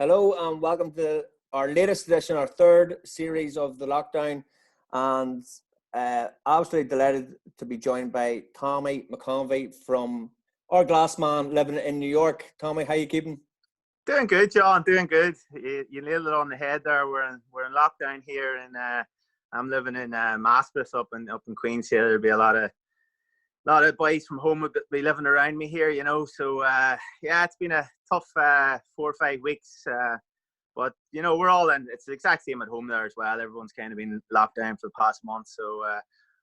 Hello and welcome to our latest edition, our third series of the lockdown, and absolutely delighted to be joined by Tommy McConvey from Ardglass man living in New York. Tommy, how you keeping? Doing good, John. Doing good. You nailed it on the head there. We're in lockdown here, and I'm living in Maspeth up in Queens here. There'll be a lot of boys from home will be living around me here, So yeah, it's been a tough 4 or 5 weeks, but we're all in. It's the exact same at home there as well. Everyone's kind of been locked down for the past month, so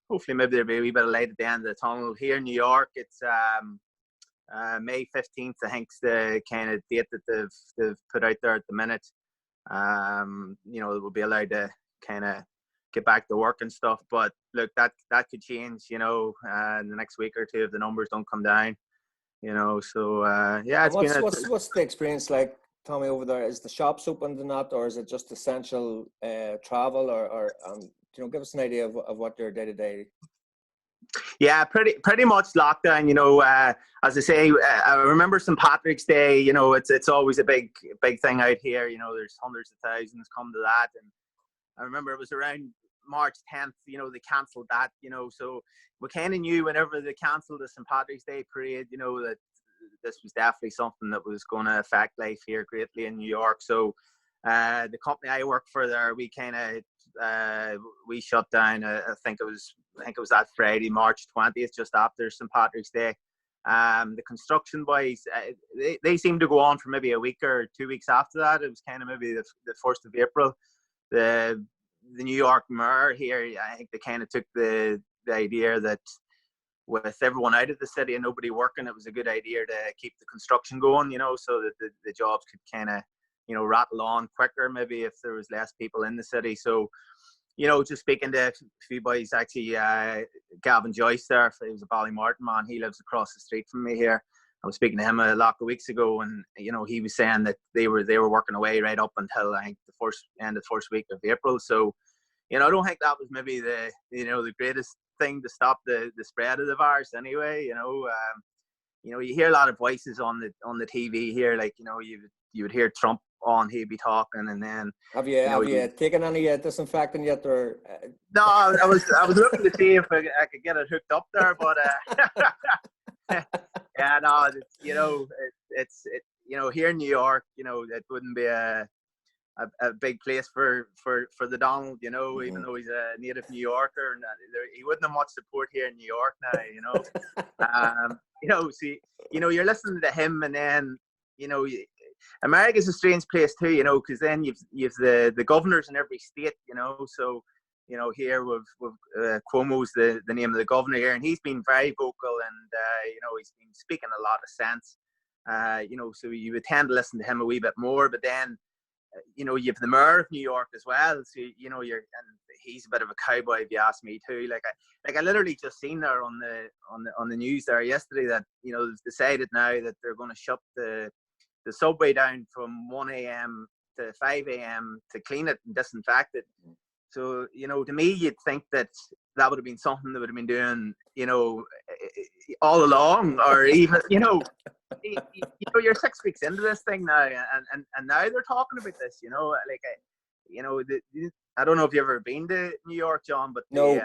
hopefully maybe there'll be a wee bit of light at the end of the tunnel. Here in New York, it's May 15th, I think, is the kind of date that they've put out there at the minute. We'll be allowed to kind of get back to work and stuff. But look, that could change, in the next week or two if the numbers don't come down. So yeah, what's the experience like, Tommy, over there? Is the shops open or not, or is it just essential travel, or give us an idea of what your day to day? Yeah, pretty much lockdown. As I say, I remember St. Patrick's Day. It's always a big thing out here. There's hundreds of thousands come to that, and I remember it was around March 10th. They cancelled that. So we kind of knew whenever they cancelled the St. Patrick's Day parade, that this was definitely something that was going to affect life here greatly in New York. So the company I work for there, we kind of we shut down. I think it was that Friday, March 20th, just after St. Patrick's Day. The construction boys, they seemed to go on for maybe a week or 2 weeks after that. It was kind of maybe the 1st of April. The New York mayor here, I think they kind of took the idea that with everyone out of the city and nobody working, it was a good idea to keep the construction going, so that the jobs could kind of, rattle on quicker, maybe if there was less people in the city. So, just speaking to a few boys, actually, Gavin Joyce there, he was a Ballymartin man. He lives across the street from me here. I was speaking to him a lot of weeks ago, and he was saying that they were working away right up until, I think, the end of the first week of April. So, I don't think that was maybe the greatest thing to stop the spread of the virus. Anyway, you hear a lot of voices on the TV here, like you would hear Trump on, he'd be talking, and then have you taken any disinfectant yet, or no? I was looking to see if I could get it hooked up there, but yeah, no, it's here in New York, it wouldn't be a big place for the Donald, even though he's a native New Yorker, and he wouldn't have much support here in New York now. See, you're listening to him, and then America's a strange place too, because then you've the governors in every state, so here with Cuomo's the name of the governor here, and he's been very vocal, and he's been speaking a lot of sense, so you would tend to listen to him a wee bit more. But then you have the mayor of New York as well, so and he's a bit of a cowboy, if you ask me too. Like I literally just seen there on the news there yesterday that they've decided now that they're going to shut the subway down from 1 a.m. to 5 a.m. to clean it and disinfect it. So, to me, you'd think that would have been something that would have been doing, all along, or even, you're 6 weeks into this thing now, and now they're talking about this, I don't know if you've ever been to New York, John, but no,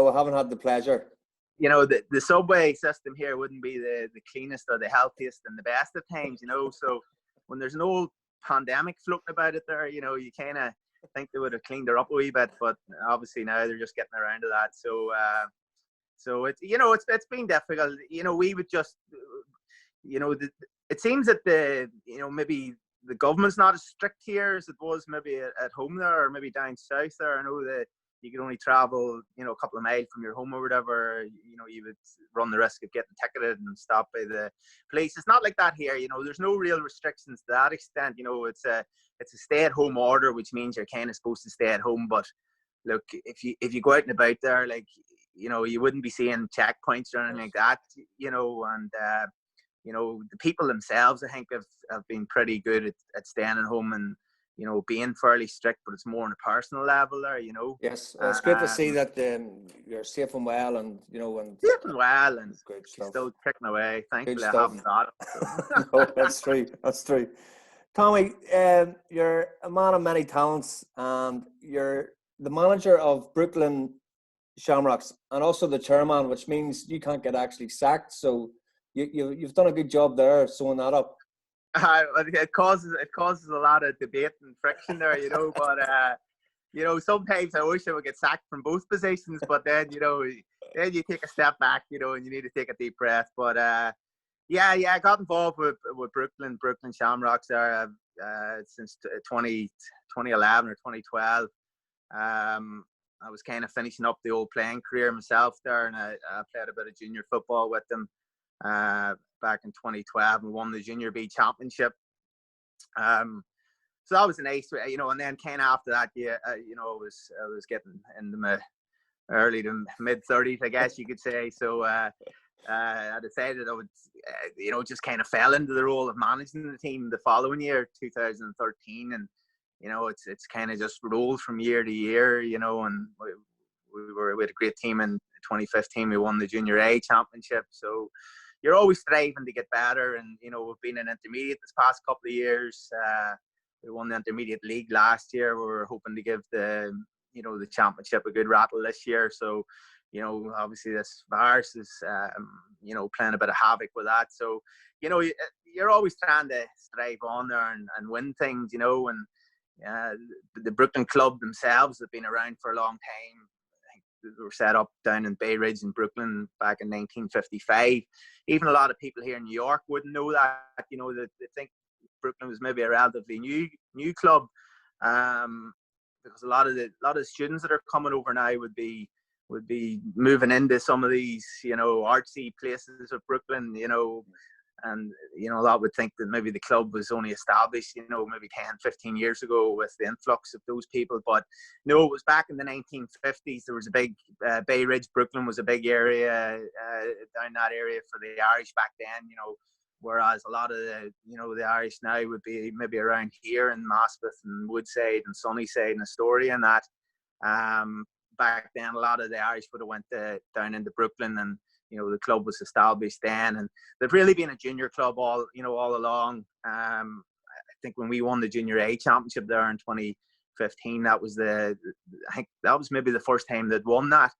I haven't had the pleasure. The subway system here wouldn't be the cleanest or the healthiest and the best of times, so when there's no pandemic floating about it there, you kind of think they would have cleaned her up a wee bit, but obviously now they're just getting around to that. So it's it's been difficult. We would just it seems that maybe the government's not as strict here as it was maybe at home there, or maybe down south there. I know that you could only travel, a couple of miles from your home or whatever. You would run the risk of getting ticketed and stopped by the police. It's not like that here. There's no real restrictions to that extent. It's a stay-at-home order, which means you're kind of supposed to stay at home. But look, if you go out and about there, like you wouldn't be seeing checkpoints or anything like that. And the people themselves, I think, have been pretty good at staying at home and being fairly strict, but it's more on a personal level there, Yes, it's great to see that you're safe and well, and safe and well, and good stuff. Still ticking away. Thankfully, I haven't got it. So. No, that's true. Tommy, you're a man of many talents, and you're the manager of Brooklyn Shamrocks and also the chairman, which means you can't get actually sacked. So you've done a good job there sewing that up. It causes a lot of debate and friction there, but sometimes I wish I would get sacked from both positions, but then then you take a step back, and you need to take a deep breath. But I got involved with Brooklyn Shamrocks there since 2011 or 2012. I was kind of finishing up the old playing career myself there, and I played a bit of junior football with them back in 2012 and won the Junior B Championship. So that was a nice, and then kind of after that, I was getting into my early to mid 30s, I guess you could say. So I decided I would, just kind of fell into the role of managing the team the following year, 2013, and it's kind of just rolled from year to year, and we had a great team in 2015. We won the Junior A Championship, so you're always striving to get better. And we've been in intermediate this past couple of years. We won the intermediate league last year. We were hoping to give the championship a good rattle this year. So obviously this virus is playing a bit of havoc with that. So you're always trying to strive on there and win things. And the Brooklyn club themselves have been around for a long time. I think they were set up down in Bay Ridge in Brooklyn back in 1955. Even a lot of people here in New York wouldn't know that. That they think Brooklyn was maybe a relatively new club, because a lot of the students that are coming over now would be moving into some of these artsy places of Brooklyn, and a lot would think that maybe the club was only established maybe 10, 15 years ago with the influx of those people. But no, it was back in the 1950s. There was a big Bay Ridge, Brooklyn was a big area down that area for the Irish back then, whereas a lot of the Irish now would be maybe around here in Maspeth and Woodside and Sunnyside and Astoria and that. Back then, a lot of the Irish would have went down into Brooklyn, and the club was established then, and they've really been a junior club all along. I think when we won the Junior A Championship there in 2015, I think that was maybe the first time they'd won that.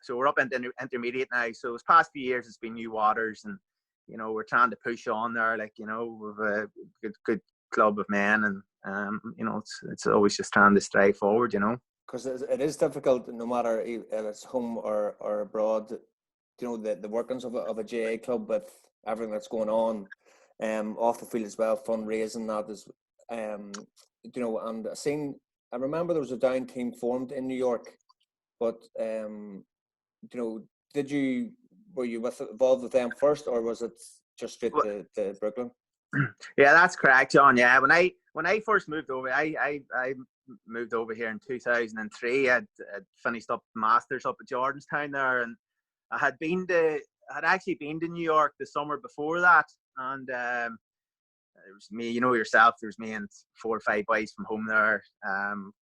So we're up into intermediate now. So this past few years, it's been new waters, and we're trying to push on there, with a good club of men, and it's always just trying to strive forward, Because it is difficult, no matter if it's home or abroad. The workings of a GAA club with everything that's going on, off the field as well, fundraising that is, and I remember there was a down team formed in New York, but were you involved with them first, or was it just straight to Brooklyn? Yeah, that's correct, John. Yeah, when I first moved over, I moved over here in 2003. I'd finished up masters up at Jordanstown there, and I had actually been to New York the summer before that, and it was me, yourself. There was me and 4 or 5 boys from home there.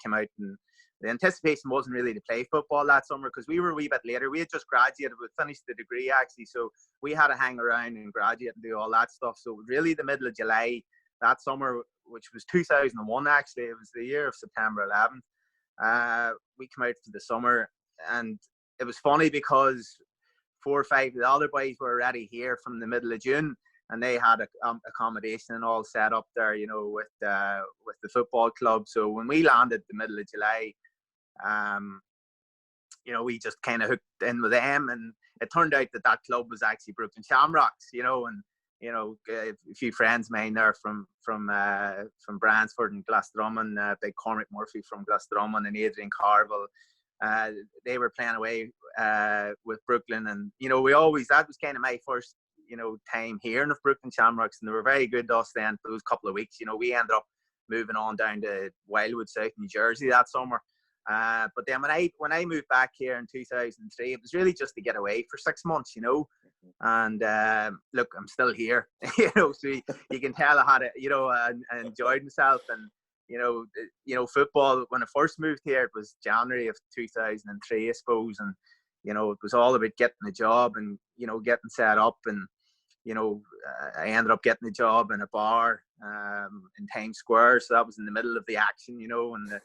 Came out, and the anticipation wasn't really to play football that summer because we were a wee bit later. We had just graduated, we finished the degree actually, so we had to hang around and graduate and do all that stuff. So really the middle of July that summer, which was 2001 actually, it was the year of September 11th, we came out for the summer, and it was funny because 4 or 5 of the other boys were already here from the middle of June, and they had accommodation and all set up there, with the football club. So when we landed the middle of July, we just kind of hooked in with them, and it turned out that club was actually Brooklyn Shamrocks, and a few friends of mine there from Bransford and Glasdrumon, big Cormac Murphy from Glasdrumon and Adrian Carville, they were playing away with Brooklyn, and that was kind of my first time hearing of Brooklyn Shamrocks, and they were very good to us then for those couple of weeks. We ended up moving on down to Wildwood, South New Jersey that summer. But then when I moved back here in 2003, it was really just to get away for 6 months, and look, I'm still here, so you can tell I had I enjoyed myself, and football, when I first moved here, it was January of 2003, I suppose, and it was all about getting a job and getting set up, and I ended up getting a job in a bar in Times Square, so that was in the middle of the action, and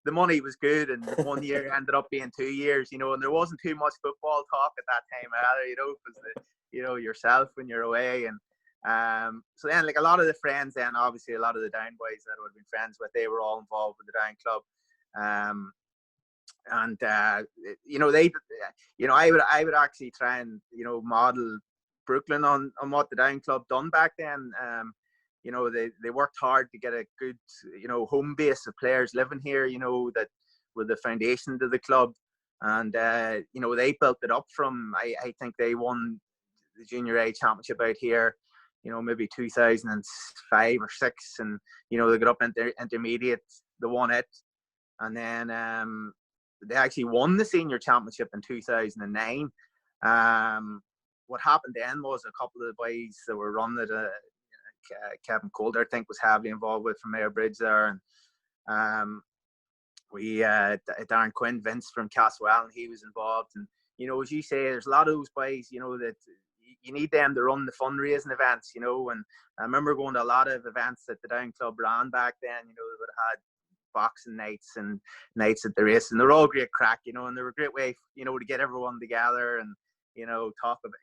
the money was good, and 1 year ended up being 2 years, and there wasn't too much football talk at that time either, because yourself when you're away, and so then like a lot of the friends, then obviously a lot of the Down boys that I would have been friends with, they were all involved with the Down club. And I would actually try and model Brooklyn on what the Down club done back then. They worked hard to get a good home base of players living here, that were the foundation to the club, and they built it up from I think they won the junior A championship out here, maybe 2005 or 6, and they got up into intermediate, they won it, and then they actually won the senior championship in 2009. What happened then was a couple of the boys that were running it, Kevin Coulter, I think, was heavily involved with from Mayor Bridge there, and we Darren Quinn, Vince from Castlewell, he was involved, and as you say, there's a lot of those boys, that you need them to run the fundraising events, and I remember going to a lot of events that the Down Club ran back then, they would have had boxing nights and nights at the race, and they're all great crack, and they were a great way, to get everyone together and talk about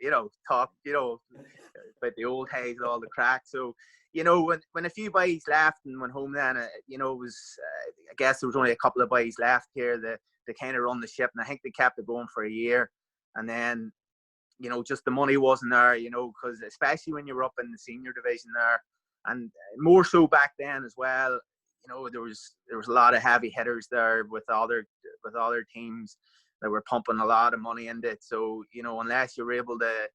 about the old days, all the crack. So when a few boys left and went home, then it was I guess there was only a couple of boys left here that kind of run the ship, and I think they kept it going for a year, and then just the money wasn't there, because especially when you were up in the senior division there, and more so back then as well, there was a lot of heavy hitters there with other teams that were pumping a lot of money into it. So unless you were able to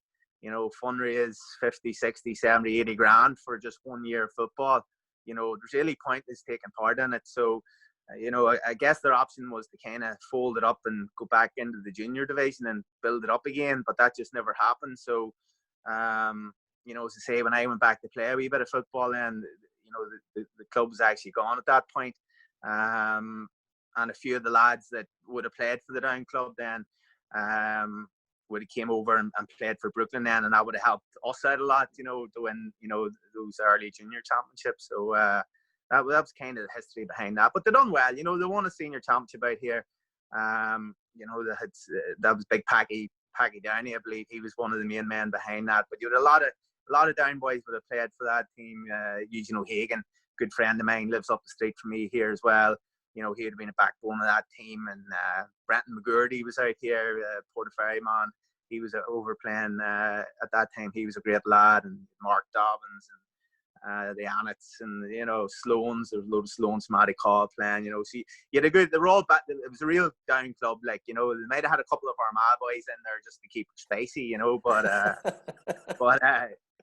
fundraise 50, 60, 70, 80 grand for just 1 year of football, there's really pointless taking part in it. So I guess their option was to kind of fold it up and go back into the junior division and build it up again, but that just never happened. So as I say, when I went back to play a wee bit of football, then the club was actually gone at that point. And a few of the lads that would have played for the Down club then would have came over and played for Brooklyn then, and that would have helped us out a lot, to win, those early junior championships. So that was kind of the history behind that. But they done well, they won a senior championship out here. That was big Packy Downey, I believe. He was one of the main men behind that. But you had a lot of Down boys would have played for that team. Eugene O'Hagan, good friend of mine, lives up the street from me here as well. He would have been a backbone of that team. And Brenton McGurdy was out here, Portaferry man. He was over playing at that time. He was a great lad. And Mark Dobbins and the Annetts and Sloans. There was a load of Sloans, Matty Call playing. So you had a good. They were all back. It was a real Down club. Like they might have had a couple of Armagh boys in there just to keep it spicy. But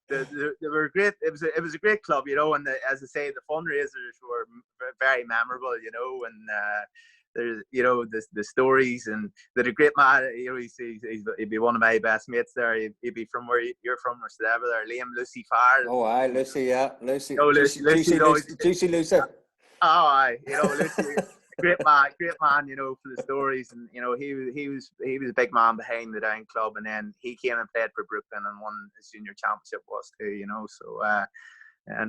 they were great. It was a great club, and as I say, the fundraisers were very memorable, and there's the stories, and they're a great man. He'd be one of my best mates there. He'd be from where you're from or whatever there. Liam Lucy Farr. Oh, aye, Lucy, yeah, Lucy. Lucy. Lucy. Oh, aye, Lucy. Great man, for the stories, and he was a big man behind the Down club, and then he came and played for Brooklyn and won his junior championship was too, so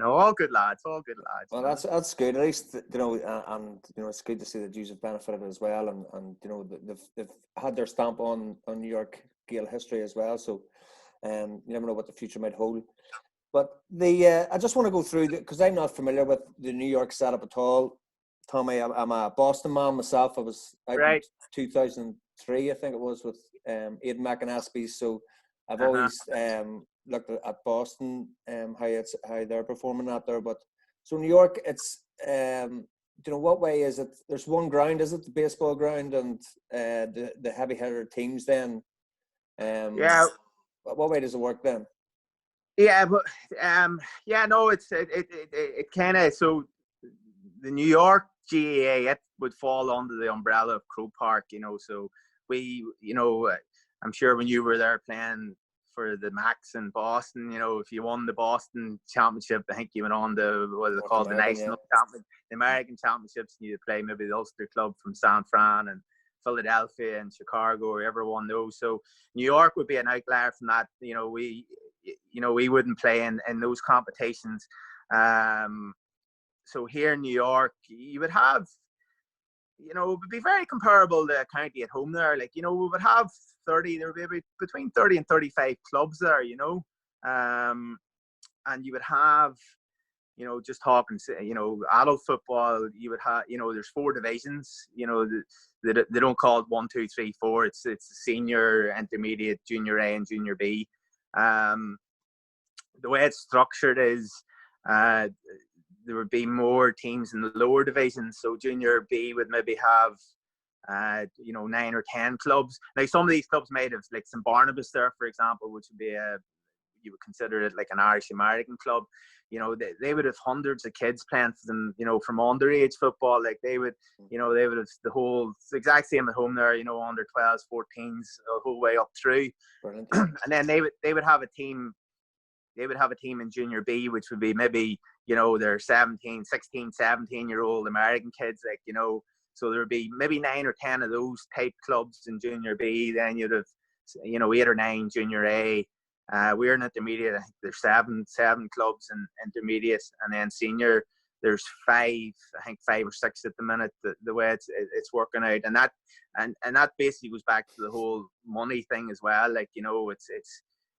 all good lads. Well, that's good. At least and it's good to see that you've benefited as well, and they've had their stamp on New York GAA history as well. So you never know what the future might hold. But I just want to go through because I'm not familiar with the New York setup at all. Tommy, I'm a Boston man myself. I was out in 2003, I think it was, with Aidan McConvey. So I've always looked at Boston, how they're performing out there. But so New York, it's what way is it? There's one ground, is it the baseball ground, and the heavy hitter teams then? What way does it work then? Yeah, but it kind of so. The New York GAA, it would fall under the umbrella of Croke Park, so we, I'm sure when you were there playing for the Max in Boston, if you won the Boston Championship, I think you went on to what they call the National Championship, the American Championships, and you play maybe the Ulster club from San Fran, and Philadelphia and Chicago, or everyone knows. So New York would be an outlier from that. We wouldn't play in those competitions. So here in New York, you would have, it would be very comparable to a county at home there. Like, we would have there would be between 30 and 35 clubs there, and you would have, just talking, adult football, you would have, there's 4 divisions, they don't call it 1, 2, 3, 4. It's senior, intermediate, junior A and junior B. The way it's structured is, there would be more teams in the lower divisions. So junior B would maybe have, 9 or 10 clubs. Now, some of these clubs might have, like St. Barnabas there, for example, which would be you would consider it like an Irish American club. They would have hundreds of kids playing for them, from underage football. Like they would have the exact same at home there, under 12s, 14s, the whole way up through. Brilliant. And then they would have a team. They would have a team in junior B, which would be maybe, they're 17, 16, 17-year-old American kids, so there would be maybe 9 or 10 of those type clubs in junior B. Then you'd have, 8 or 9 junior A. We're in intermediate. I think there's seven clubs in intermediate, and then senior there's 5. I think 5 or 6 at the minute. The way it's working out, and that basically goes back to the whole money thing as well. Like,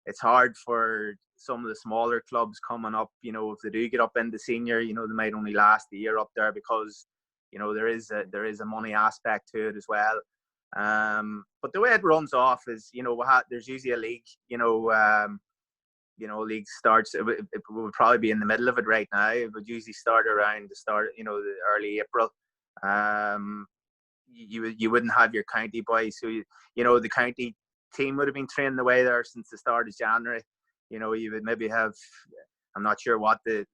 it's hard for some of the smaller clubs coming up. If they do get up into senior, they might only last a year up there because there is a money aspect to it as well. But the way it runs off is, there's usually a league. League starts. It would probably be in the middle of it right now. It would usually start around the early April. You wouldn't have your county boys, so the county team would have been training away there since the start of January. You would maybe have, I'm not sure what they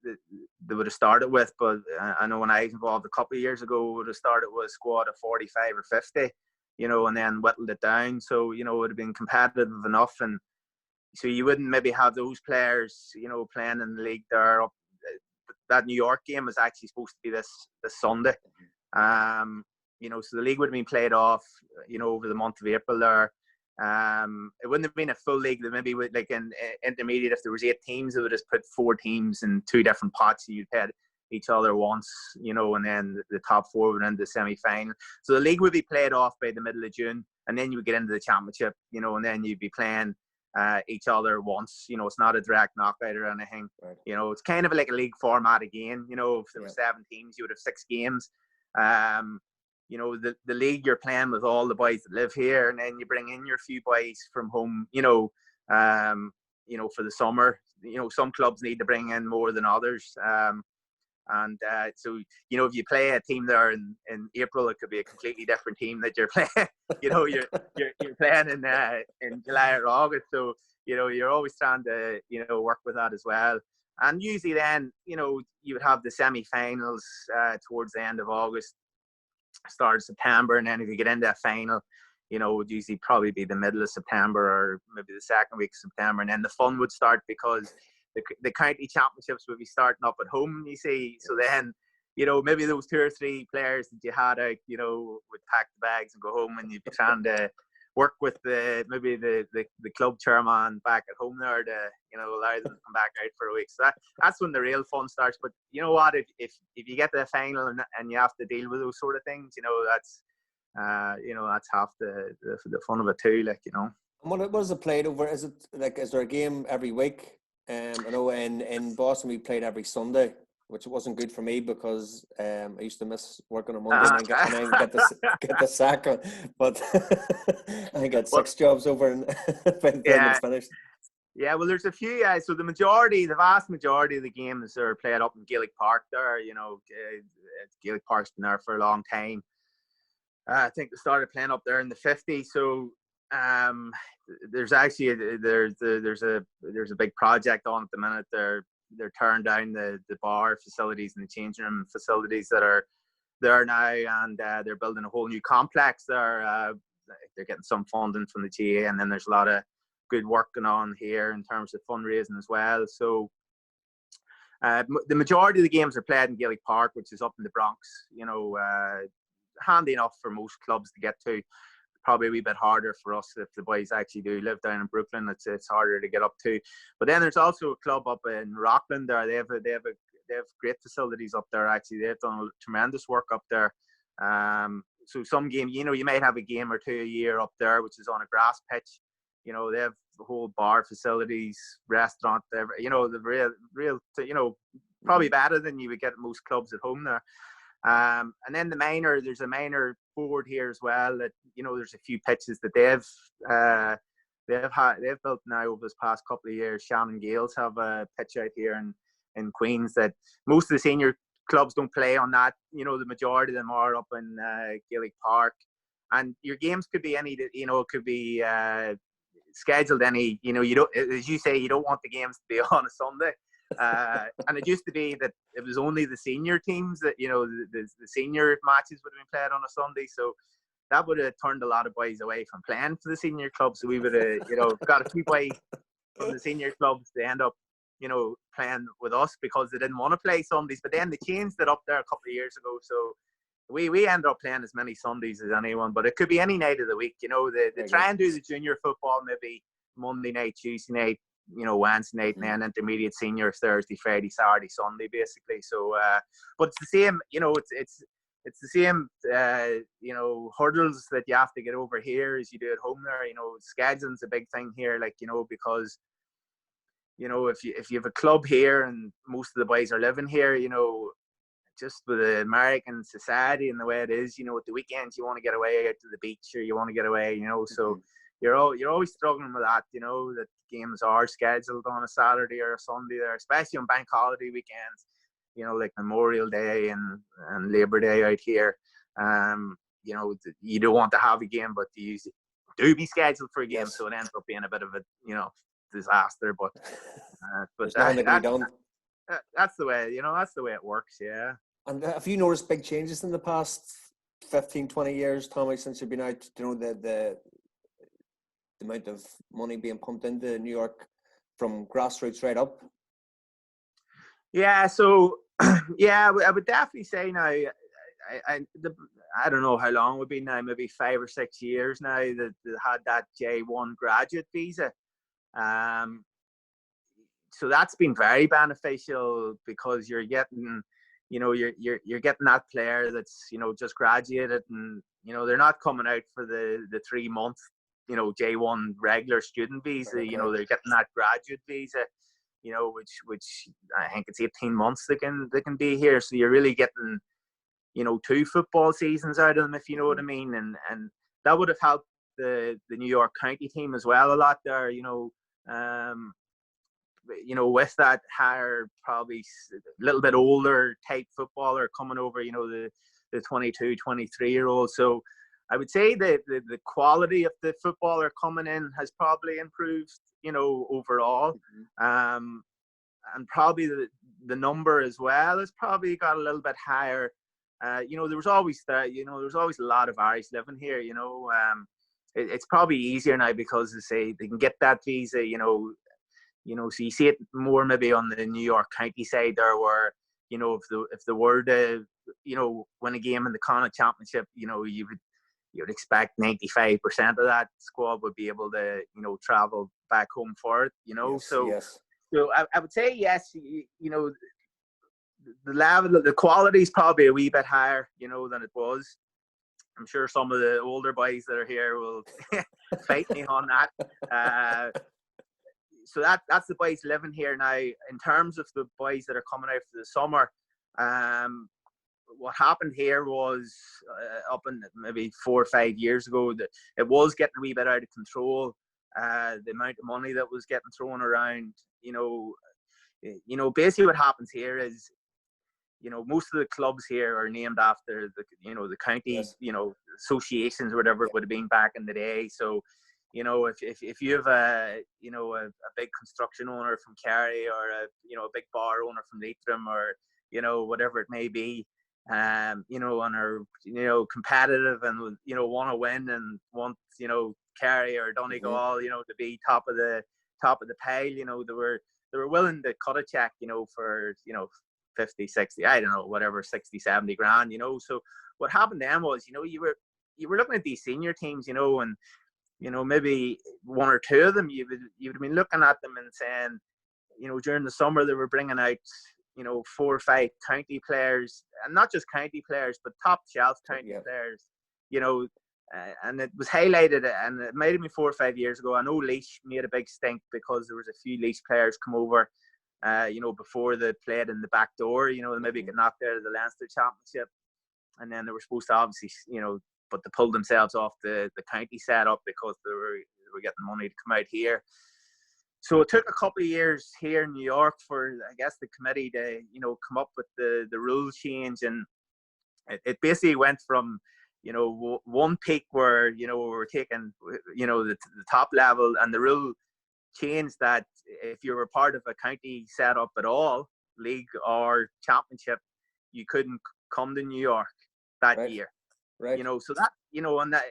would have started with, but I know when I was involved a couple of years ago, we would have started with a squad of 45 or 50, and then whittled it down. So, it would have been competitive enough. And so you wouldn't maybe have those players, playing in the league there. That New York game was actually supposed to be this Sunday. So the league would have been played off, over the month of April there. It wouldn't have been a full league. That maybe would, like in intermediate, if there was 8 teams, they would just put 4 teams in 2 different pots. So you'd play each other once, and then the top 4 would end the semi-final. So the league would be played off by the middle of June, and then you would get into the championship, and then you'd be playing each other once. It's not a direct knockout or anything. Right. It's kind of like a league format again. If there were 7 teams, you would have 6 games. The league, you're playing with all the boys that live here, and then you bring in your few boys from home, for the summer. Some clubs need to bring in more than others. So, if you play a team there in April, it could be a completely different team that you're playing. You're playing in July or August. So, you're always trying to, work with that as well. And usually then, you would have the semi-finals towards the end of August, start of September, and then if you get into a final, it would usually probably be the middle of September or maybe the second week of September, and then the fun would start because the county championships would be starting up at home, you see. So then, maybe those 2 or 3 players that you had out, would pack the bags and go home, and you'd be trying to work with the club chairman back at home there to, allow them to come back out for a week. So that's when the real fun starts. But you know what, if you get to the final and you have to deal with those sort of things, that's that's half the fun of it too, like. And what is it played over? Is there a game every week? I know in Boston we played every Sunday, which wasn't good for me because I used to miss working on Monday and then get the sack. But I got 6 jobs over and by the time it's finished. Yeah, well, there's a few. So the vast majority of the games are played up in Gaelic Park there. Gaelic Park's been there for a long time. I think they started playing up there in the 50s. So there's actually there's a big project on at the minute. They're tearing down the bar facilities and the changing room facilities that are there now, and they're building a whole new complex there. They're getting some funding from the GAA, and then there's a lot of good work going on here in terms of fundraising as well. So the majority of the games are played in Gaelic Park, which is up in the Bronx, handy enough for most clubs to get to. Probably a wee bit harder for us if the boys actually do live down in Brooklyn. It's harder to get up to. But then there's also a club up in Rockland there. They have great facilities up there. Actually, they've done tremendous work up there. So some game, you might have a game or two a year up there, which is on a grass pitch. They have the whole bar facilities, restaurant, the real, probably better than you would get at most clubs at home there. And then there's a minor board here as well. That there's a few pitches that they've built now over this past couple of years. Shannon Gales have a pitch out here in Queens that most of the senior clubs don't play on that. The majority of them are up in Gaelic Park, and your games could be any. It could be scheduled any. You don't, as you say, you don't want the games to be on a Sunday. And it used to be that it was only the senior teams that the senior matches would have been played on a Sunday, so that would have turned a lot of boys away from playing for the senior club. So we would have got a few boys from the senior clubs to end up playing with us because they didn't want to play Sundays. But then they changed it up there a couple of years ago, so we ended up playing as many Sundays as anyone, but it could be any night of the week. They try and do the junior football maybe Monday night, Tuesday night, Wednesday night, and then intermediate senior Thursday, Friday, Saturday, Sunday, basically. So, but it's the same. It's the same. Hurdles that you have to get over here as you do at home there. Scheduling's a big thing here, because if you have a club here and most of the boys are living here, just with the American society and the way it is, at the weekends you want to get away out to the beach or you want to get away, so. You're always struggling with that, that games are scheduled on a Saturday or a Sunday there, especially on bank holiday weekends, like Memorial Day and Labor Day out here. You don't want to have a game, but you do be scheduled for a game, yes. So it ends up being a bit of a, disaster. But that's the way, that's the way it works, yeah. And have you noticed big changes in the past 15, 20 years, Tommy, since you've been out? The amount of money being pumped into New York from grassroots right up? Yeah, so I would definitely say now. I don't know how long it would be now, maybe 5 or 6 years now that they had that J1 graduate visa. So that's been very beneficial because you're getting, you're getting that player that's just graduated and they're not coming out for the 3 month. J1 regular student visa, they're getting that graduate visa, which I think it's 18 months they can be here. So you're really getting, 2 football seasons out of them, if you know what I mean. And that would have helped the New York County team as well a lot there, with that higher, probably a little bit older type footballer coming over, the 22, 23-year-old. So I would say that the quality of the footballer coming in has probably improved, overall. Mm-hmm. And probably the number as well has probably got a little bit higher. There was always a lot of Irish living here, it's probably easier now because they can get that visa, so you see it more maybe on the New York County side there where, if they were to, win a game in the Connacht Championship, you'd expect 95% of that squad would be able to, travel back home for it, Yes, so yes. So I would say yes, the level, the quality is probably a wee bit higher, than it was. I'm sure some of the older boys that are here will fight me on that. So that's the boys living here now. In terms of the boys that are coming out for the summer, what happened here was up in maybe 4 or 5 years ago that it was getting a wee bit out of control. The amount of money that was getting thrown around, basically what happens here is, most of the clubs here are named after the county, yes. Associations or whatever it would have been back in the day. So, if you have a big construction owner from Kerry or a big bar owner from Leitrim or, whatever it may be, and are, competitive and, want to win and want, Kerry or Donegal, mm-hmm. To be top of the pile, they were willing to cut a check, for, 50, 60, I don't know, whatever, 60, 70 grand, so what happened then was, you were looking at these senior teams, and maybe one or two of them, you'd have been looking at them and saying, during the summer they were bringing out, 4 or 5 county players, and not just county players, but top shelf county players, and it was highlighted, and it might have been 4 or 5 years ago. I know Laois made a big stink because there was a few Laois players come over, before they played in the back door, they maybe get knocked out of the Leinster Championship, and then they were supposed to obviously, but they pulled themselves off the county setup because they were getting money to come out here. So it took a couple of years here in New York for, I guess, the committee to, come up with the rule change. And it basically went from, one peak where, we were taking, the top level, and the rule changed that if you were part of a county setup at all, league or championship, you couldn't come to New York that year. Right. So that, and that,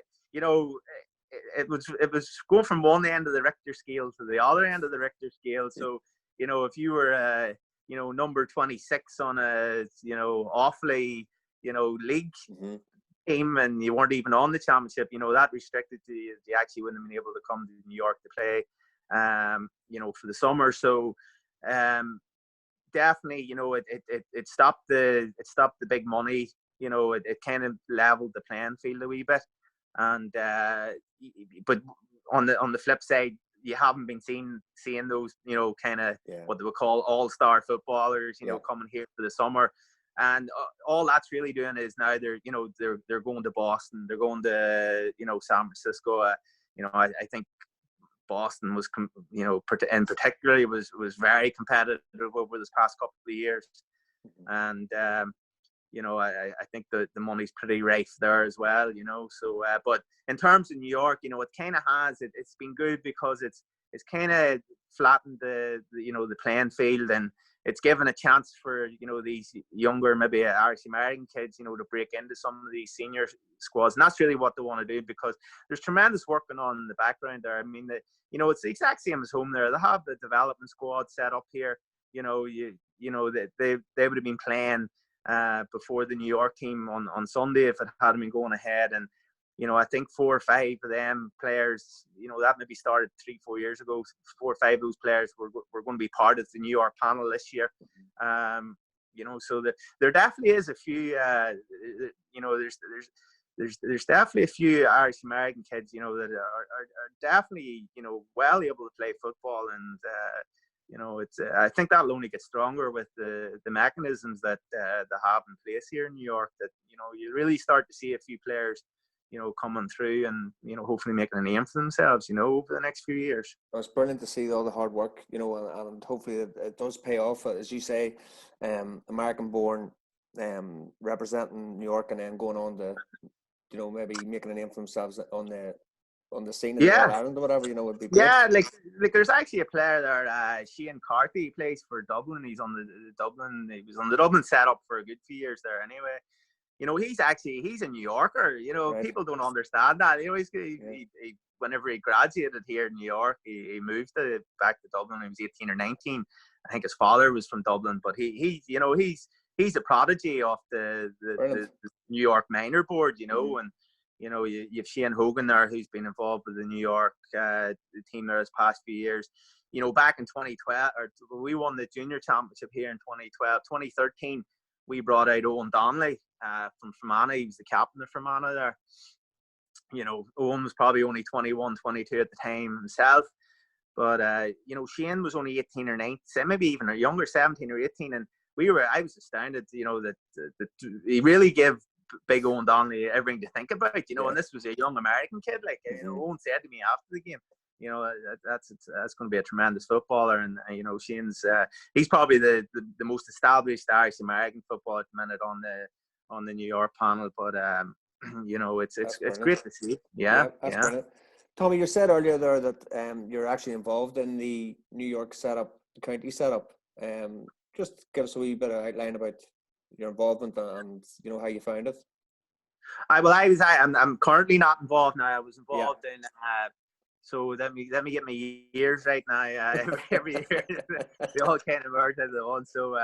it was going from one end of the Richter scale to the other end of the Richter scale. So, if you were, number 26 on a, awfully, league team, and you weren't even on the championship, that restricted you actually wouldn't have been able to come to New York to play, for the summer. So, definitely, it stopped the big money. It kind of leveled the playing field a wee bit. And but on the flip side, you haven't been seeing those, kind of what they would call all-star footballers, coming here for the summer. And all that's really doing is now they're going to Boston, they're going to San Francisco. I think Boston was, in particularly was very competitive over this past couple of years, and I think the money's pretty rife there as well, So, but in terms of New York, it kind of has it's been good because it's kind of flattened the playing field, and it's given a chance for these younger, maybe Irish American kids, to break into some of these senior squads, and that's really what they want to do, because there's tremendous work going on in the background there. I mean, it's the exact same as home there. They have the development squad set up here. They would have been playing before the New York team on Sunday if it hadn't been going ahead. And I think 4 or 5 of them players, that maybe started 3-4 years ago. 4 or 5 of those players were going to be part of the New York panel this year. So that there definitely is a few. There's definitely a few Irish American kids, that are definitely well able to play football, and it's. I think that'll only get stronger with the mechanisms that they have in place here in New York. That you really start to see a few players, coming through, and hopefully making a name for themselves, over the next few years. It's brilliant to see all the hard work, and hopefully it does pay off. As you say, American-born, representing New York, and then going on to, maybe making a name for themselves on the scene in Ireland or whatever, would be great. Yeah, like there's actually a player there, Shane Carthy, plays for Dublin. He was on the Dublin setup for a good few years there anyway. He's a New Yorker. Right. People don't understand that. He whenever he graduated here in New York, he moved back to Dublin when he was 18 or 19. I think his father was from Dublin, but he's a prodigy of the New York minor board, and you've Shane Hogan there, who's been involved with the New York team there this past few years. Back in 2012, we won the junior championship here in 2013. We brought out Owen Donnelly from Fermanagh. He was the captain of Fermanagh there. Owen was probably only 21, 22 at the time himself. But, Shane was only 18 or 19, maybe even younger, 17 or 18. And I was astounded, that he really gave big Owen Donnelly everything to think about, and this was a young American kid. Like, Owen said to me after the game, that's going to be a tremendous footballer. And Shane's he's probably the most established Irish American footballer at the minute on the New York panel. But it's great to see. Yeah, that's brilliant. Tommy, you said earlier there that you're actually involved in the New York setup, the county setup. Just give us a wee bit of outline about your involvement and how you found it. I'm currently not involved now. I was involved in so let me get my years right now. Every year they all kind of merge into one. So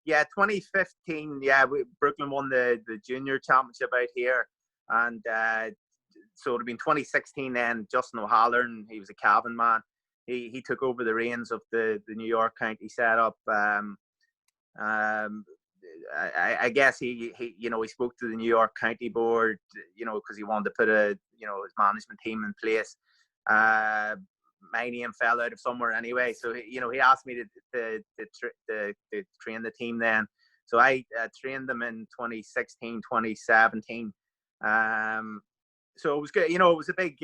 Yeah, 2015. Yeah, Brooklyn won the junior championship out here, and so it would have been 2016 then. Justin O'Halloran, he was a Cavan man. He took over the reins of the New York County setup. I guess he he spoke to the New York County board, because he wanted to put his management team in place. My name fell out of somewhere anyway, so he asked me to train the team then. So I trained them in 2016, 2017. So it was good. It was a big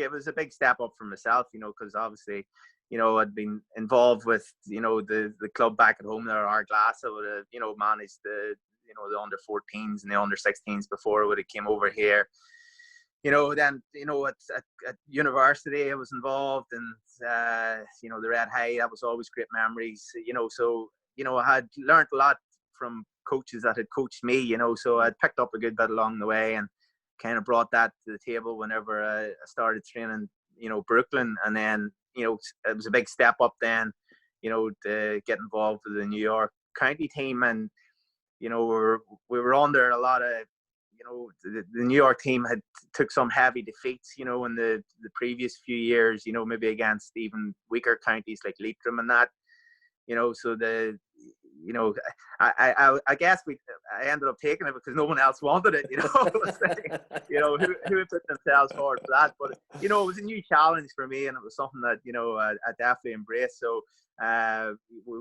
step up for myself, because obviously, I'd been involved with, the club back at home there, Ardglass. I would have, managed the under 14s and the under 16s before I would have came over here. Then, at university I was involved, and, the Red High, that was always great memories, so, I had learned a lot from coaches that had coached me, so I'd picked up a good bit along the way, and kind of brought that to the table whenever I started training, Brooklyn. And then, it was a big step up then, to get involved with the New York County team. And, we were under a lot of, the New York team had took some heavy defeats, in the previous few years, maybe against even weaker counties like Leitrim and that, so I guess I ended up taking it because no one else wanted it, who put themselves forward for that. But, it was a new challenge for me, and it was something that, I definitely embraced. So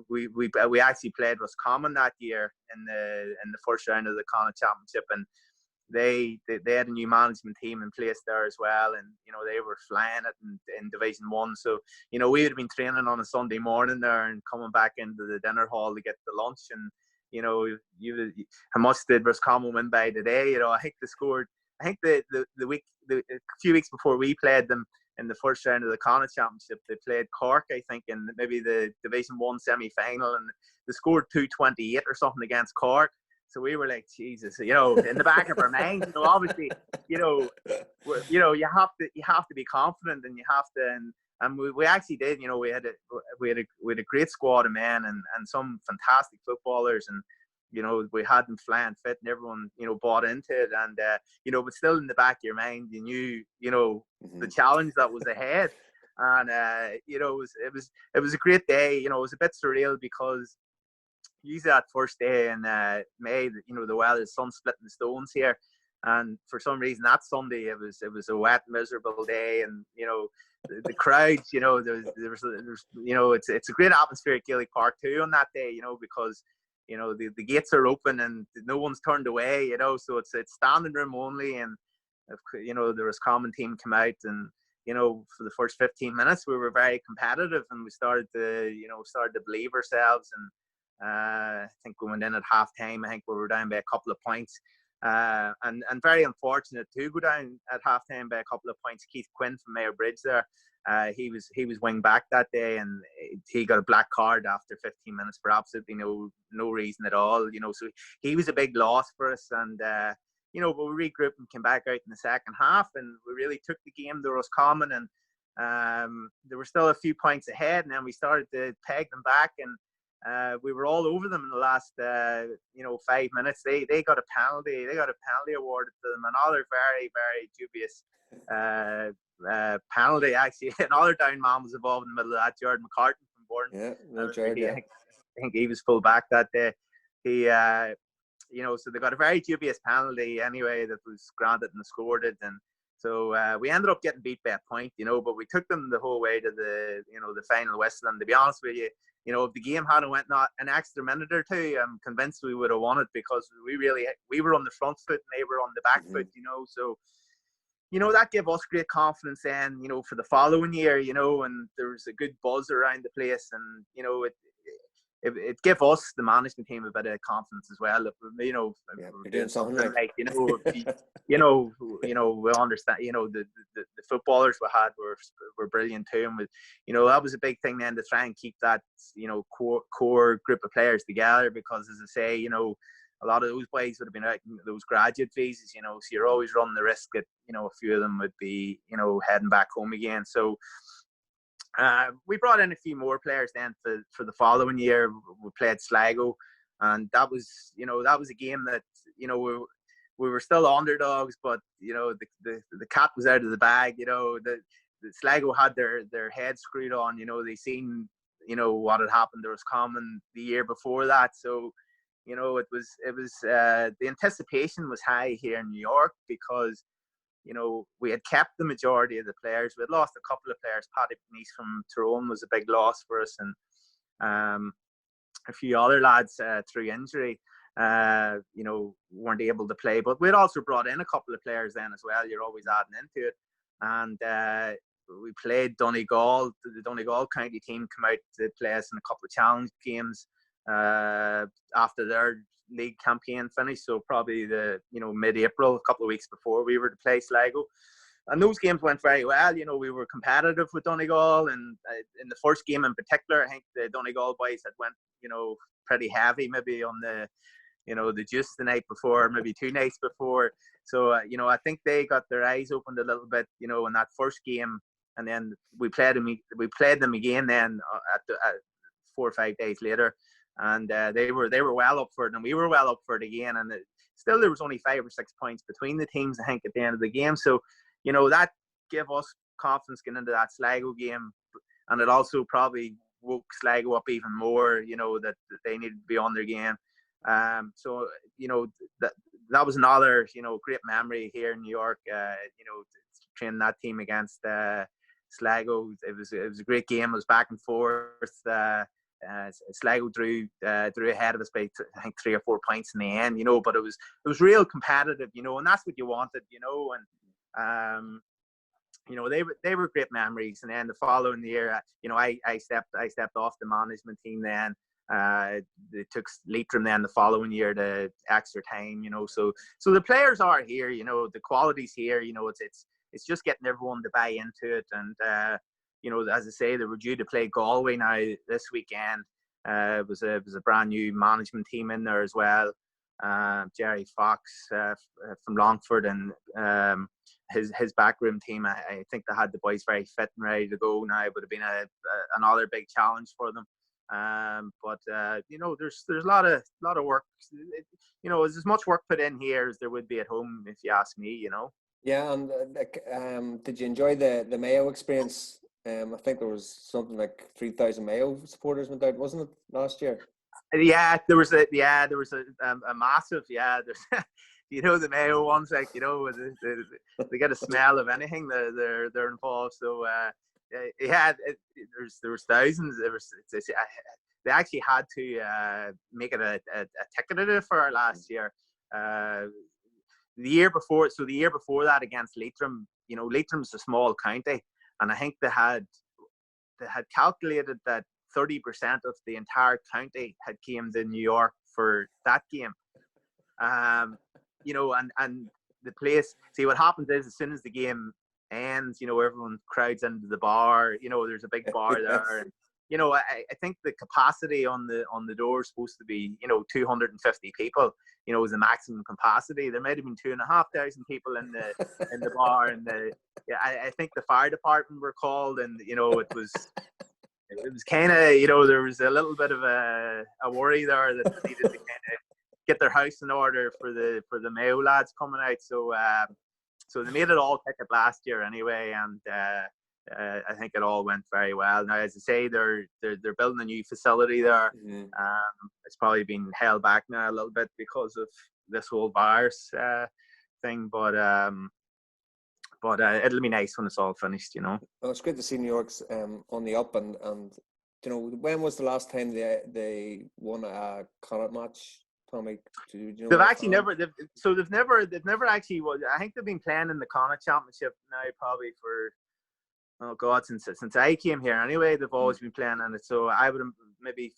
we actually played Roscommon that year in the first round of the Connacht Championship, and they had a new management team in place there as well, and they were flying it in Division 1. So we would have been training on a Sunday morning there and coming back into the dinner hall to get the lunch, and how much did Roscommon win by today? I think they scored. I think a few weeks before we played them in the first round of the Connacht Championship, they played Cork, I think, in maybe the Division 1 semi-final, and they scored 228 or something against Cork. So we were like, Jesus, in the back of our minds, obviously, you have to be confident, and you have to, and we actually did. We had a great squad of men, and some fantastic footballers, and we had them flying fit, and everyone bought into it, and but still in the back of your mind, you knew the challenge that was ahead, and it was a great day. It was a bit surreal because usually that first day in May, the weather, the sun splitting the stones here, and for some reason that Sunday it was a wet, miserable day, and the crowds, it's a great atmosphere at Gaelic Park too on that day, because the gates are open and no one's turned away, so it's standing room only, and the Roscommon team come out, and for the first 15 minutes we were very competitive, and we started to believe ourselves, and I think we went in at half time. I think we were down by a couple of points, and very unfortunate to go down at half time by a couple of points. Keith Quinn from Mayor Bridge there, he was wing back that day, and he got a black card after 15 minutes for absolutely no reason at all. So he was a big loss for us, and but we regrouped and came back out in the second half, and we really took the game to Roscommon, and there were still a few points ahead, and then we started to peg them back, and we were all over them in the last 5 minutes. They got a penalty. They got a penalty awarded to them. Another very, very dubious penalty. Actually, another down man was involved in the middle of that. Jordan McCartan from Bourne. Yeah, no, Jared, yeah. I think he was full back that day. He so they got a very dubious penalty anyway that was granted, and scored it, and so we ended up getting beat by a point, but we took them the whole way to the the final whistle. And to be honest with you, if the game hadn't went not an extra minute or two, I'm convinced we would have won it, because we were on the front foot and they were on the back foot, so that gave us great confidence then, for the following year, and there was a good buzz around the place, and it gave us, the management team, a bit of confidence as well. If, you're doing something right. We understand. The footballers we had were brilliant too, and that was a big thing then, to try and keep that core group of players together, because, as I say, a lot of those boys would have been out in those graduate visas, so you're always running the risk that a few of them would be heading back home again. So we brought in a few more players then for the following year. We played Sligo and that was a game that we were still underdogs, but the cat was out of the bag. The Sligo had their head screwed on. They seen what had happened. There was coming the year before that, so it was the anticipation was high here in New York because we had kept the majority of the players. We had lost a couple of players. Paddy McNeice from Tyrone was a big loss for us, and a few other lads through injury, weren't able to play. But we'd also brought in a couple of players then as well. You're always adding into it, and we played Donegal. The Donegal county team come out to play us in a couple of challenge games after their league campaign finished. So probably the mid-April, a couple of weeks before we were to play Sligo. And those games went very well. We were competitive with Donegal, and in the first game in particular, I think the Donegal boys had went, pretty heavy, maybe on the juice the night before, maybe 2 nights before. So I think they got their eyes opened a little bit, in that first game, and then we played them again then at 4 or 5 days later, and they were well up for it, and we were well up for it again, and still there was only 5 or 6 points between the teams, I think, at the end of the game. So that gave us confidence getting into that Sligo game, and it also probably woke Sligo up even more, that they needed to be on their game. So that was another great memory here in New York. Training that team against Sligo, it was a great game. It was back and forth. Sligo drew ahead of us by I think 3 or 4 points in the end, but it was real competitive, and that's what you wanted, and they were great memories. And then the following year, I stepped off the management team then. They took Leitrim then the following year to extra time, so the players are here, the quality's here, it's just getting everyone to buy into it. And as I say, they were due to play Galway now this weekend. It was a brand new management team in there as well. Jerry Fox from Longford, and his backroom team. I think they had the boys very fit and ready to go now. It would have been another big challenge for them. But there's a lot of work. There's as much work put in here as there would be at home, if you ask me. Yeah, and did you enjoy the Mayo experience? I think there was something like 3,000 Mayo supporters went out, wasn't it, last year? Yeah, there was a massive. Yeah, there's the Mayo ones, like they get a smell of anything. They're involved. So there was thousands. They actually had to make it a ticketed for our last year. The year before that against Leitrim, Leitrim's a small county, and I think they had calculated that 30% of the entire county had came to New York for that game. And the place. See, what happens is, as soon as the game ends, everyone crowds into the bar. There's a big bar there. And, I think the capacity on the door is supposed to be 250 people. Was the maximum capacity. There might have been 2,500 people in the bar, and I think the fire department were called, and it was kind of there was a little bit of a worry there that they needed to kind of get their house in order for the Mayo lads coming out. So they made it all ticket last year anyway, and I think it all went very well. Now, as I say, they're building a new facility there. Mm-hmm. It's probably been held back now a little bit because of this whole virus thing, but it'll be nice when it's all finished. Well, it's great to see New York's on the up, and when was the last time they won a Connacht match, Tommy? They've actually never. They've never actually. Well, I think they've been playing in the Connacht Championship now probably for. Oh God! Since I came here, anyway, they've always been playing in it. So I would maybe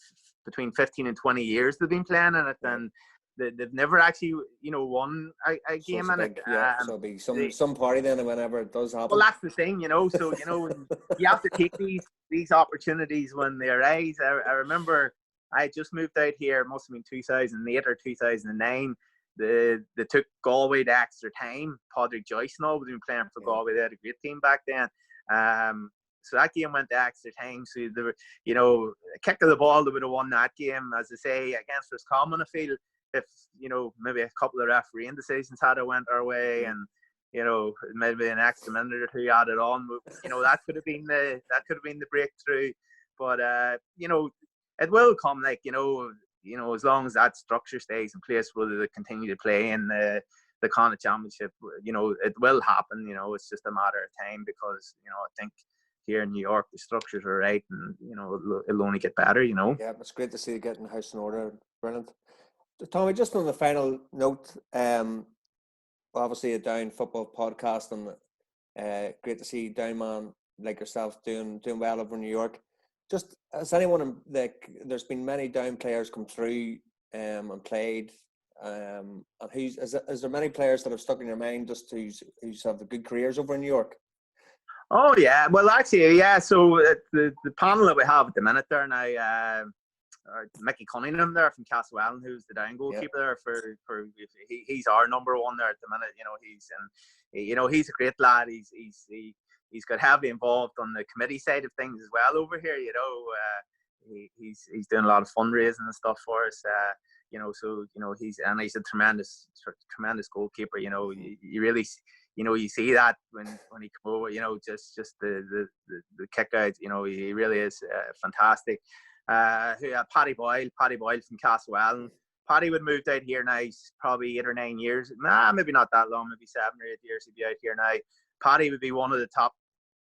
between 15 and 20 years they've been playing in it, and they've never actually, won a game in it. Yeah, so it'll be some party then, whenever it does happen. Well, that's the thing, So you have to take these opportunities when they arise. I remember I just moved out here. It must have been 2008 or 2009. They took Galway to extra time. Padraig Joyce and all was been playing for Galway. They had a great team back then. so that game went to extra time. So they were, a kick of the ball, they would have won that game. As I say, against Roscommon, I feel if maybe a couple of refereeing decisions had went our way, and maybe an extra minute or two added on, that could have been the breakthrough. But it will come, as long as that structure stays in place, whether they continue to play in the Connacht Championship, it will happen. It's just a matter of time, because I think here in New York the structures are right, and it'll only get better. Yeah, it's great to see you getting the house in order. Brilliant. Tommy, just on the final note, obviously a Down football podcast, and great to see Down man like yourself doing well over in New York. Just as anyone, there's been many Down players come through and played. And is there many players that have stuck in your mind just who's have the good careers over in New York? Oh yeah, well actually yeah. So the panel that we have at the minute there now, Mickey Cunningham there from Castlewellan, who's the Down goalkeeper there for he's our number one there at the minute. He's a great lad. He's got heavily involved on the committee side of things as well over here. He's doing a lot of fundraising and stuff for us. He's a tremendous goalkeeper. You really, you see that when he come over. Just the kick out. He really is fantastic. Paddy Boyle from Castlewellan. Paddy would moved out here now. He's probably 8 or 9 years. Maybe not that long. Maybe 7 or 8 years he'd be out here now. Paddy would be one of the top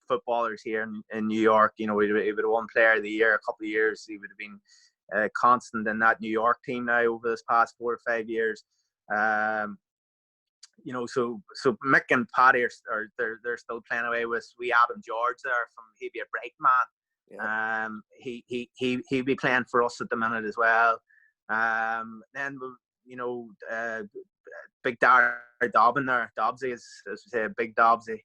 footballers here in New York. He would have won Player of the Year a couple of years. He would have been constant in that New York team now over this past 4 or 5 years. So Mick and Paddy they're still playing away with Adam George there he'd be a break man. Yeah. He'd be playing for us at the minute as well. Then big Dar Dobbin there. Dobbsy is, as we say, big Dobbsy.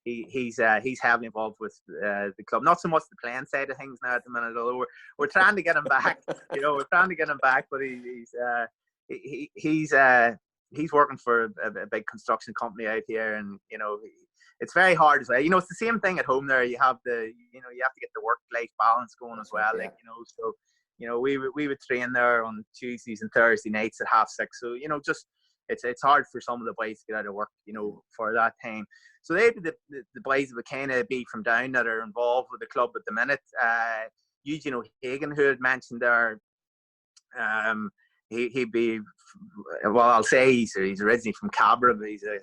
He's heavily involved with the club. Not so much the playing side of things now at the minute, although we're trying to get him back. We're trying to get him back, but he's working for a big construction company out here, and it's very hard as well. It's the same thing at home there. You have you have to get the work-life balance going as well. Yeah. So we would train there on Tuesdays and Thursday nights at 6:30. So just it's hard for some of the boys to get out of work for that time. So they'd be the boys that would kind of be from Down that are involved with the club at the minute. Eugene O'Hagan, who had mentioned there, he'd be, well, I'll say he's originally from Cabra, but he's a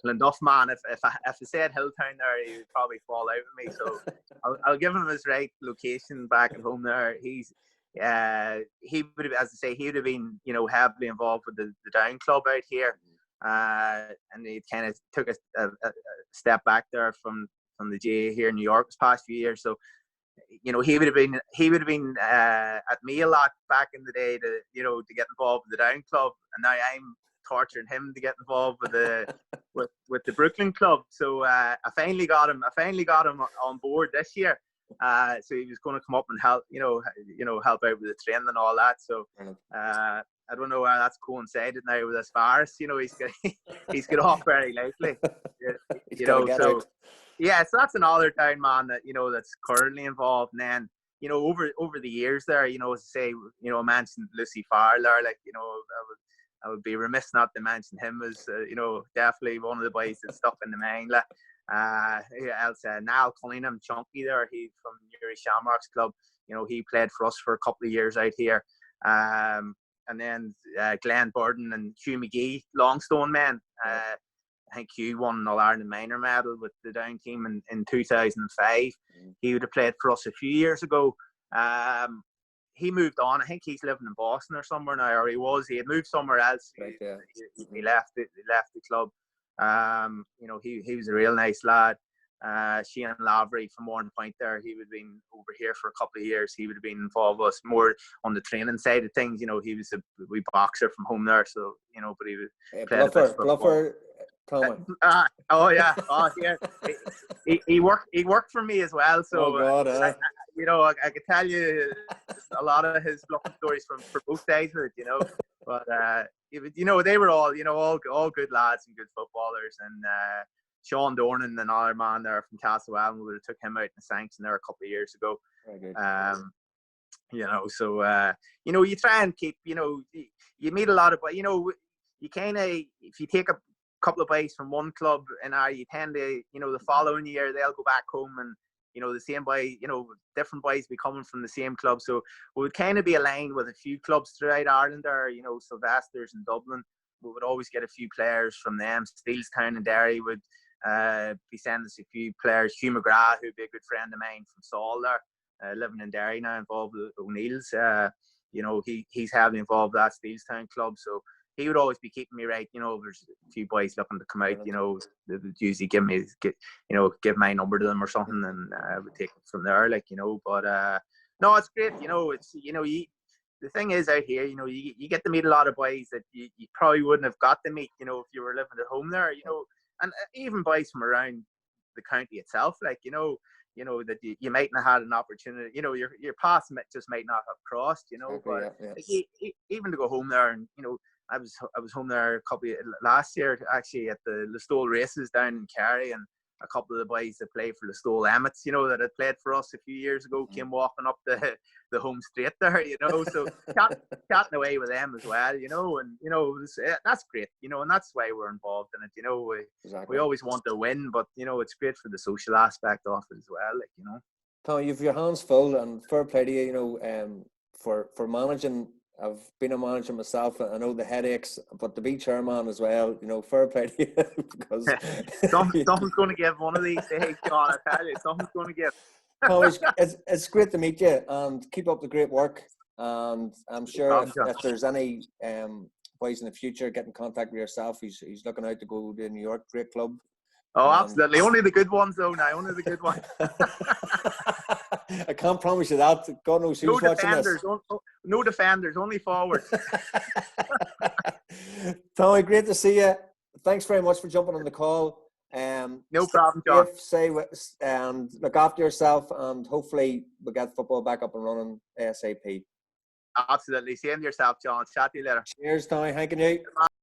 Clonduff man. If I said Hilltown there, he would probably fall out with me. So I'll give him his right location back at home there. He would have, as I say, he would have been heavily involved with the Down club out here, and he kind of took a step back there from the GAA here in New York this past few years. So he would have been at me a lot back in the day to get involved with the Down club, and now I'm torturing him to get involved with the Brooklyn club. So I finally got him on board this year. So he was going to come up and help help out with the training and all that. So I don't know where that's coincided now with this virus. He's got off very lightly. So that's another Down man that that's currently involved. And then over the years there, as I say, I mentioned Lucy Farr there. I would be remiss not to mention him as definitely one of the boys that stuck in the mind. Niall Cunningham, Chunky there, he's from York Shamrocks club. He played for us for a couple of years out here. And then Glenn Burden and Hugh McGee, Longstone men. I think Hugh won an All-Ireland minor medal with the Down team in 2005. He would have played for us a few years ago. He moved on. I think he's living in Boston or somewhere now, or he had moved somewhere else. Right, yeah. He left the club. He was a real nice lad. Shane Lavery from Warren Point there, he would have been over here for a couple of years. He would have been involved with us more on the training side of things. He was a wee boxer from home there, so but he was bluffer Tommy. Oh yeah. He worked for me as well. So I could tell you a lot of his bluffing stories for both sides of it. But they were all all good lads and good footballers. And Sean Dornan, another man there from Castlewell, we would have took him out in the sanction there a couple of years ago. Very good. You know, so you know, you try and keep, you know, you meet a lot of, you know, you kind of, if you take a couple of boys from one club and you tend to, you know, the following year they'll go back home, and you know, the same boy, you know, different boys be coming from the same club. So we would kind of be aligned with a few clubs throughout Ireland there, you know, Sylvester's in Dublin. We would always get a few players from them. Steelstown and Derry would be sending us a few players. Hugh McGrath, who'd be a good friend of mine from Saul there, living in Derry now, involved with O'Neill's. You know, he's heavily involved with that Steelstown club. So he would always be keeping me right. You know, there's a few boys looking to come out, you know, they would usually give my number to them or something, and I would take it from there, like, you know. But no, it's great. You know, it's, you know, the thing is out here, you know, you get to meet a lot of boys that you probably wouldn't have got to meet, you know, if you were living at home there, you know, and even boys from around the county itself, like, you know, that you might not have had an opportunity, you know, your paths just might not have crossed, you know. Exactly, but yeah. Even to go home there, and you know, I was home there last year actually at the Listowel races down in Kerry, and a couple of the boys that play for Listowel Emmets, you know, that had played for us a few years ago, came walking up the home straight there, you know. So chatting away with them as well, you know, and you know, that's great, you know, and that's why we're involved in it, you know. We always want to win, but you know, it's great for the social aspect of it as well, like, you know. Tom, you've your hands full, and fair play to you, you know, for managing. I've been a manager myself. I know the headaches, but to be chairman as well, you know, fair play to you, because something's going to give one of these days, John. I tell you, something's going to give. Tom, it's great to meet you, and keep up the great work. And I'm sure if there's any boys in the future, get in contact with yourself. He's looking out to go to New York, great club. Oh, absolutely. Only the good ones, though. Now, only the good ones. I can't promise you that. God knows who's watching this. No defenders, only forwards. Tommy, great to see you. Thanks very much for jumping on the call. No problem, John. And look after yourself, and hopefully we'll get football back up and running ASAP. Absolutely. Same to yourself, John. Chat to you later. Cheers, Tommy. Thank you.